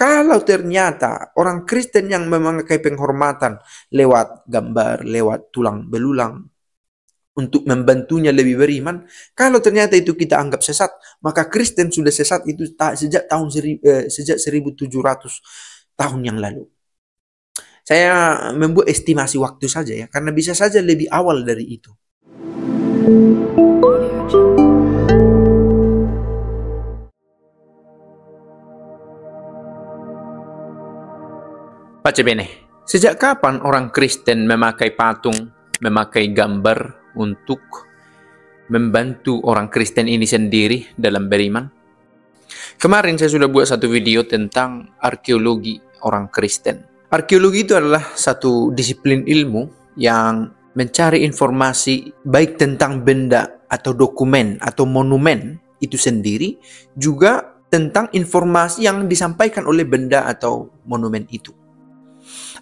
Kalau ternyata orang Kristen yang memakai penghormatan lewat gambar, lewat tulang belulang, untuk membantunya lebih beriman, kalau ternyata itu kita anggap sesat, maka Kristen sudah sesat itu sejak 1700 tahun yang lalu. Saya membuat estimasi waktu saja ya, karena bisa saja lebih awal dari itu. Pace bene, sejak kapan orang Kristen memakai patung, memakai gambar untuk membantu orang Kristen ini sendiri dalam beriman? Kemarin saya sudah buat satu video tentang arkeologi orang Kristen. Arkeologi itu adalah satu disiplin ilmu yang mencari informasi baik tentang benda atau dokumen atau monumen itu sendiri, juga tentang informasi yang disampaikan oleh benda atau monumen itu.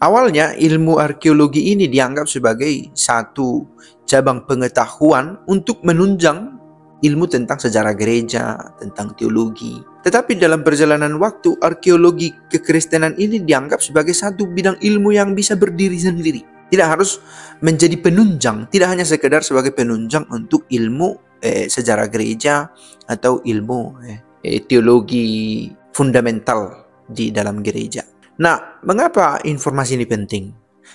Awalnya ilmu arkeologi ini dianggap sebagai satu cabang pengetahuan untuk menunjang ilmu tentang sejarah gereja, tentang teologi. Tetapi dalam perjalanan waktu, arkeologi kekristenan ini dianggap sebagai satu bidang ilmu yang bisa berdiri sendiri. Tidak harus menjadi penunjang, tidak hanya sekedar sebagai penunjang untuk ilmu sejarah gereja atau ilmu teologi fundamental di dalam gereja. Nah, mengapa informasi ini penting?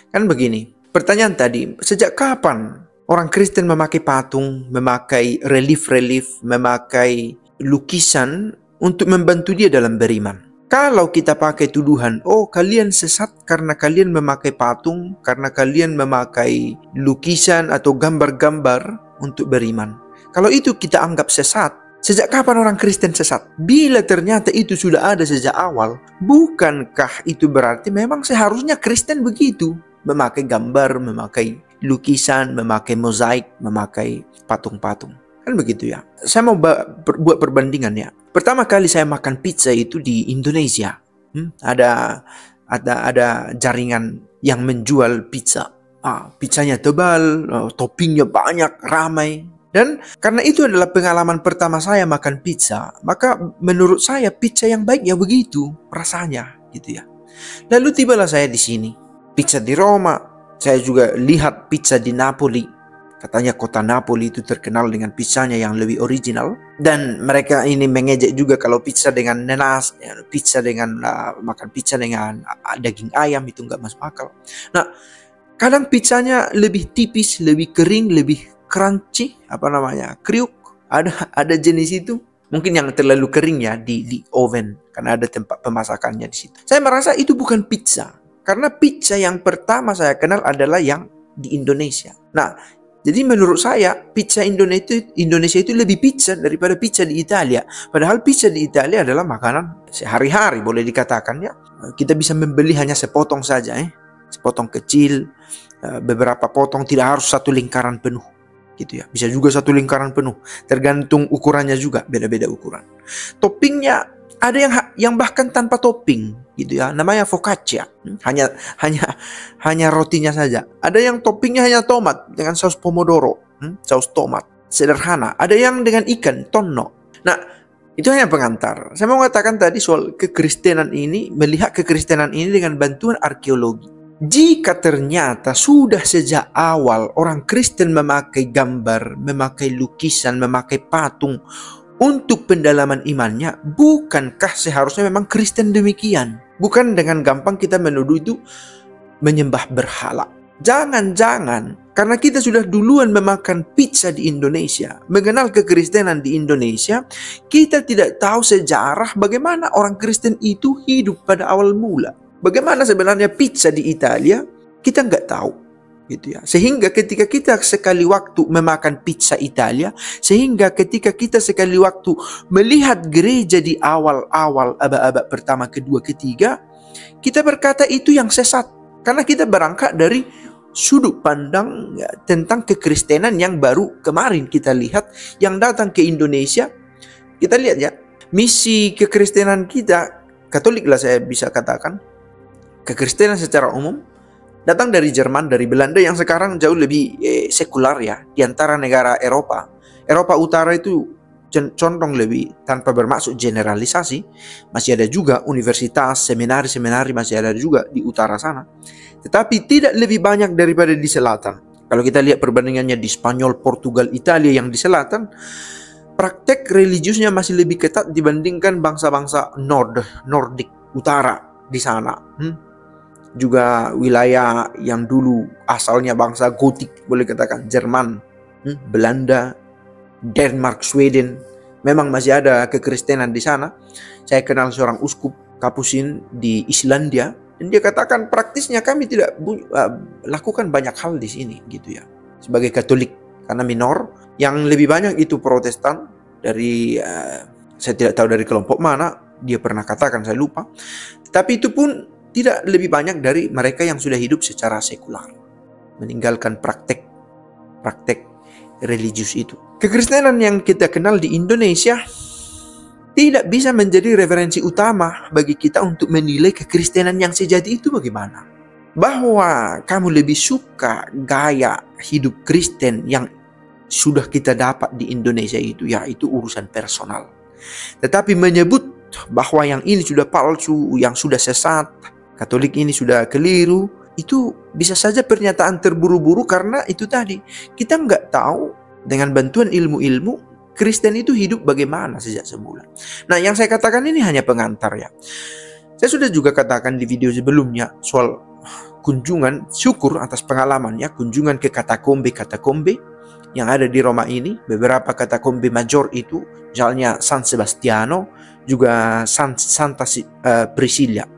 Kan begini, pertanyaan tadi, sejak kapan orang Kristen memakai patung, memakai relief-relief, memakai lukisan untuk membantu dia dalam beriman? Kalau kita pakai tuduhan, oh kalian sesat karena kalian memakai patung, karena kalian memakai lukisan atau gambar-gambar untuk beriman. Kalau itu kita anggap sesat, sejak kapan orang Kristen sesat? Bila ternyata itu sudah ada sejak awal, bukankah itu berarti memang seharusnya Kristen begitu? Memakai gambar, memakai lukisan, memakai mozaik, memakai patung-patung. Kan begitu ya. Saya mau buat perbandingan ya. Pertama kali saya makan pizza itu di Indonesia. Ada jaringan yang menjual pizza. Pizzanya tebal, toppingnya banyak, ramai. Dan karena itu adalah pengalaman pertama saya makan pizza, maka menurut saya pizza yang baik ya begitu rasanya, gitu ya. Lalu tibalah saya di sini, pizza di Roma. Saya juga lihat pizza di Napoli. Katanya kota Napoli itu terkenal dengan pizzanya yang lebih original. Dan mereka ini mengejek juga kalau pizza dengan nanas, pizza dengan makan pizza dengan daging ayam itu nggak masuk akal. Nah, kadang pizzanya lebih tipis, lebih kering, lebih crunchy, kriuk. Ada jenis itu. Mungkin yang terlalu kering ya di oven karena ada tempat pemasakannya di situ. Saya merasa itu bukan pizza. Karena pizza yang pertama saya kenal adalah yang di Indonesia. Nah, jadi menurut saya pizza Indonesia itu lebih pizza daripada pizza di Italia. Padahal pizza di Italia adalah makanan sehari-hari boleh dikatakan ya. Kita bisa membeli hanya sepotong saja, sepotong kecil, beberapa potong, tidak harus satu lingkaran penuh. Gitu ya. Bisa juga satu lingkaran penuh, tergantung ukurannya juga, beda-beda ukuran. Toppingnya ada yang bahkan tanpa topping, gitu ya. Namanya focaccia. Hanya rotinya saja. Ada yang toppingnya hanya tomat dengan saus pomodoro, saus tomat. Sederhana. Ada yang dengan ikan, tonno. Nah, itu hanya pengantar. Saya mau mengatakan tadi soal kekristenan ini, melihat kekristenan ini dengan bantuan arkeologi. Jika ternyata sudah sejak awal orang Kristen memakai gambar, memakai lukisan, memakai patung untuk pendalaman imannya, bukankah seharusnya memang Kristen demikian? Bukan dengan gampang kita menuduh itu menyembah berhala. Jangan-jangan karena kita sudah duluan memakan pizza di Indonesia, mengenal kekristenan di Indonesia, kita tidak tahu sejarah bagaimana orang Kristen itu hidup pada awal mula. Bagaimana sebenarnya pizza di Italia, kita nggak tahu, gitu ya. Sehingga ketika kita sekali waktu memakan pizza Italia, sehingga ketika kita sekali waktu melihat gereja di awal-awal abad-abad pertama, kedua, ketiga, kita berkata itu yang sesat. Karena kita berangkat dari sudut pandang ya, tentang kekristenan yang baru kemarin kita lihat, yang datang ke Indonesia. Kita lihat ya, misi kekristenan kita, Katolik lah saya bisa katakan, kekristenan secara umum datang dari Jerman, dari Belanda yang sekarang jauh lebih sekular ya, di antara negara Eropa. Eropa Utara itu condong lebih, tanpa bermaksud generalisasi, masih ada juga universitas, seminari masih ada juga di utara sana. Tetapi tidak lebih banyak daripada di selatan. Kalau kita lihat perbandingannya di Spanyol, Portugal, Italia yang di selatan, praktek religiusnya masih lebih ketat dibandingkan bangsa-bangsa Nordik utara di sana. Juga wilayah yang dulu asalnya bangsa Gotik, boleh katakan Jerman, Belanda, Denmark, Sweden, memang masih ada kekristenan di sana. Saya kenal seorang uskup Kapusin di Islandia, dan dia katakan praktisnya kami tidak lakukan banyak hal di sini, gitu ya. Sebagai Katolik, karena minor, yang lebih banyak itu Protestan dari saya tidak tahu dari kelompok mana, dia pernah katakan, saya lupa. Tapi itu pun tidak lebih banyak dari mereka yang sudah hidup secara sekular, meninggalkan praktek religius itu. Kekristenan yang kita kenal di Indonesia tidak bisa menjadi referensi utama bagi kita untuk menilai kekristenan yang sejati itu bagaimana. Bahwa kamu lebih suka gaya hidup Kristen yang sudah kita dapat di Indonesia itu, ya itu urusan personal. Tetapi menyebut bahwa yang ini sudah palsu, yang sudah sesat, Katolik ini sudah keliru, itu bisa saja pernyataan terburu-buru, karena itu tadi, kita nggak tahu dengan bantuan ilmu-ilmu Kristen itu hidup bagaimana sejak semula. Nah, yang saya katakan ini hanya pengantar ya. Saya sudah juga katakan di video sebelumnya soal kunjungan, syukur atas pengalamannya, kunjungan ke katakombe yang ada di Roma ini. Beberapa katakombe major itu, misalnya San Sebastiano, juga Santa Priscilla.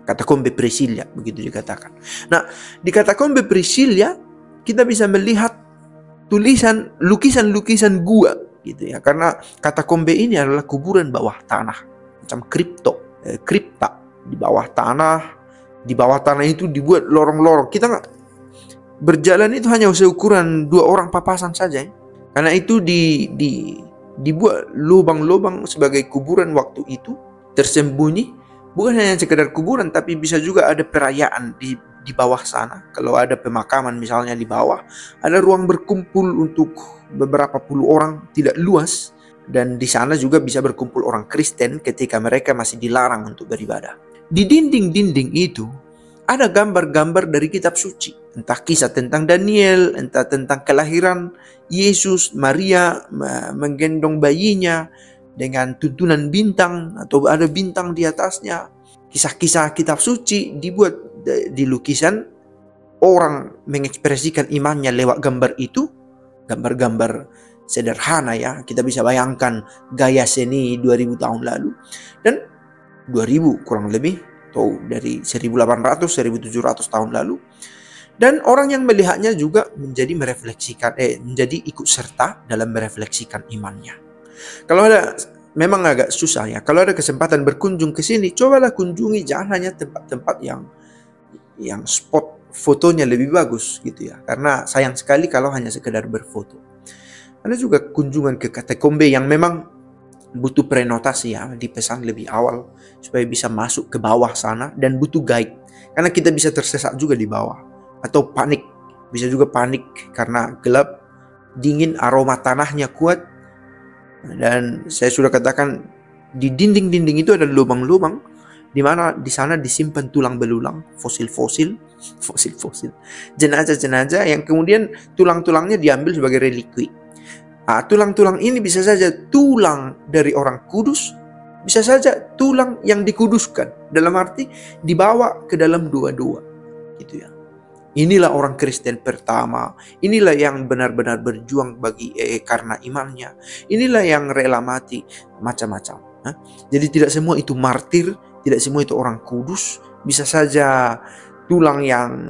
Katakombe Priscilla, begitu dikatakan. Nah, di katakombe Priscilla kita bisa melihat lukisan-lukisan gua, gitu ya. Karena katakombe ini adalah kuburan bawah tanah, macam kripta di bawah tanah. Di bawah tanah itu dibuat lorong-lorong. Kita nggak berjalan itu hanya seukuran 2 orang papasan saja, ya. Karena itu dibuat lubang-lubang sebagai kuburan waktu itu, tersembunyi. Bukan hanya sekedar kuburan, tapi bisa juga ada perayaan di bawah sana. Kalau ada pemakaman misalnya di bawah, ada ruang berkumpul untuk beberapa puluh orang, tidak luas. Dan di sana juga bisa berkumpul orang Kristen ketika mereka masih dilarang untuk beribadah. Di dinding-dinding itu ada gambar-gambar dari kitab suci. Entah kisah tentang Daniel, entah tentang kelahiran Yesus, Maria menggendong bayinya dengan tuntunan bintang atau ada bintang di atasnya. Kisah-kisah kitab suci dibuat di lukisan. Orang mengekspresikan imannya lewat gambar itu. Gambar-gambar sederhana ya. Kita bisa bayangkan gaya seni 2000 tahun lalu. Dan 2000 kurang lebih, atau dari 1800-1700 tahun lalu. Dan orang yang melihatnya juga menjadi ikut serta dalam merefleksikan imannya. Kalau ada, memang agak susah ya. Kalau ada kesempatan berkunjung ke sini, cobalah kunjungi, jangan hanya tempat-tempat yang spot fotonya lebih bagus gitu ya. Karena sayang sekali kalau hanya sekedar berfoto. Ada juga kunjungan ke katakombe yang memang butuh prenotasi ya, dipesan lebih awal supaya bisa masuk ke bawah sana, dan butuh guide. Karena kita bisa tersesat juga di bawah atau panik. Bisa juga panik karena gelap, dingin, aroma tanahnya kuat. Dan saya sudah katakan di dinding-dinding itu ada lubang-lubang di mana di sana disimpan tulang belulang, fosil-fosil, jenazah-jenazah yang kemudian tulang-tulangnya diambil sebagai relikwi. Tulang-tulang ini bisa saja tulang dari orang kudus, bisa saja tulang yang dikuduskan, dalam arti dibawa ke dalam dua-dua, gitu ya. Inilah orang Kristen pertama. Inilah yang benar-benar berjuang karena imannya. Inilah yang rela mati macam-macam. Jadi tidak semua itu martir, tidak semua itu orang kudus. Bisa saja tulang yang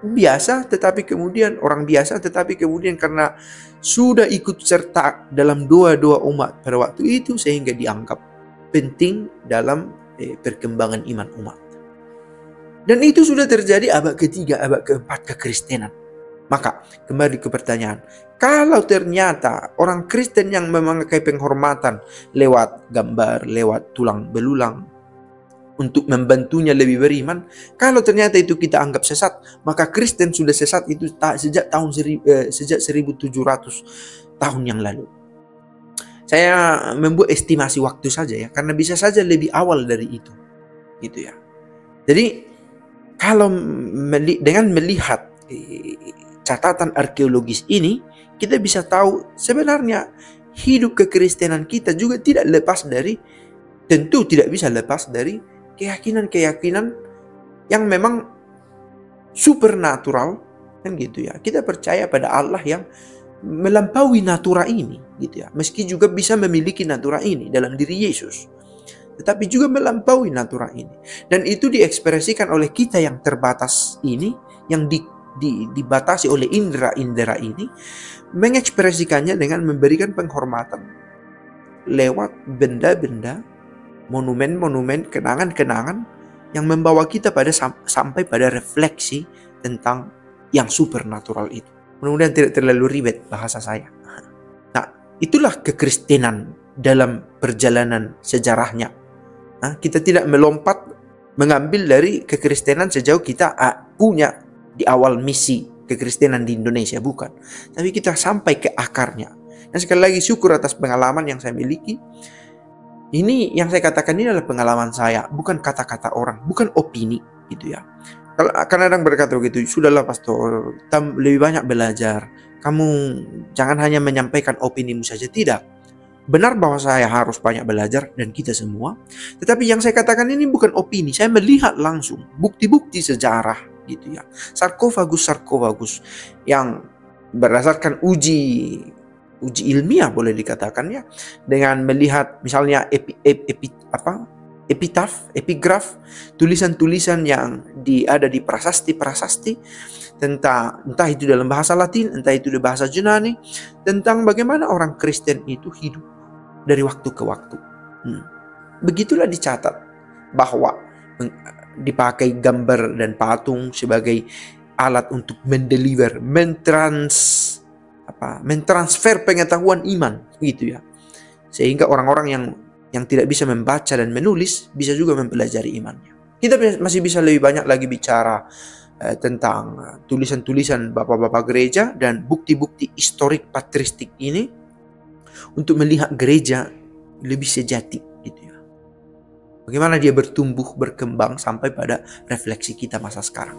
biasa, tetapi kemudian karena sudah ikut serta dalam doa-doa umat pada waktu itu, sehingga dianggap penting dalam perkembangan iman umat. Dan itu sudah terjadi abad ketiga, abad keempat kekristenan. Maka kembali ke pertanyaan, kalau ternyata orang Kristen yang memakai penghormatan lewat gambar, lewat tulang belulang untuk membantunya lebih beriman, kalau ternyata itu kita anggap sesat, maka Kristen sudah sesat itu sejak 1700 tahun yang lalu. Saya membuat estimasi waktu saja ya, karena bisa saja lebih awal dari itu, gitu ya. Jadi kalau dengan melihat catatan arkeologis ini, kita bisa tahu sebenarnya hidup kekristenan kita juga tidak lepas dari, tentu tidak bisa lepas dari keyakinan-keyakinan yang memang supernatural, kan gitu ya. Kita percaya pada Allah yang melampaui natura ini, gitu ya. Meski juga bisa memiliki natura ini dalam diri Yesus, tetapi juga melampaui natura ini. Dan itu diekspresikan oleh kita yang terbatas ini, yang dibatasi oleh indera-indera ini, mengekspresikannya dengan memberikan penghormatan lewat benda-benda, monumen-monumen, kenangan-kenangan yang membawa kita sampai pada refleksi tentang yang supernatural itu. Mudah-mudahan tidak terlalu ribet bahasa saya. Nah, itulah kekristenan dalam perjalanan sejarahnya. Nah, kita tidak melompat mengambil dari kekristenan sejauh kita punya di awal misi kekristenan di Indonesia, bukan. Tapi kita sampai ke akarnya. Dan sekali lagi syukur atas pengalaman yang saya miliki. Ini yang saya katakan ini adalah pengalaman saya, bukan kata-kata orang, bukan opini, gitu ya. Kalau kadang berkata begitu, sudahlah pastor, lebih banyak belajar. Kamu jangan hanya menyampaikan opinimu saja, tidak. Benar bahwa saya harus banyak belajar dan kita semua. Tetapi yang saya katakan ini bukan opini, saya melihat langsung bukti-bukti sejarah, gitu ya. Sarkofagus yang berdasarkan uji ilmiah boleh dikatakan ya, dengan melihat misalnya epigraf, tulisan-tulisan yang ada di prasasti tentang, entah itu dalam bahasa Latin, entah itu di bahasa Yunani, tentang bagaimana orang Kristen itu hidup dari waktu ke waktu. Begitulah dicatat bahwa dipakai gambar dan patung sebagai alat untuk mentransfer pengetahuan iman, gitu ya. Sehingga orang-orang yang tidak bisa membaca dan menulis bisa juga mempelajari imannya. Kita masih bisa lebih banyak lagi bicara tentang tulisan-tulisan bapak-bapak gereja dan bukti-bukti historik patristik ini untuk melihat gereja lebih sejati, gitu ya. Bagaimana dia bertumbuh, berkembang sampai pada refleksi kita masa sekarang.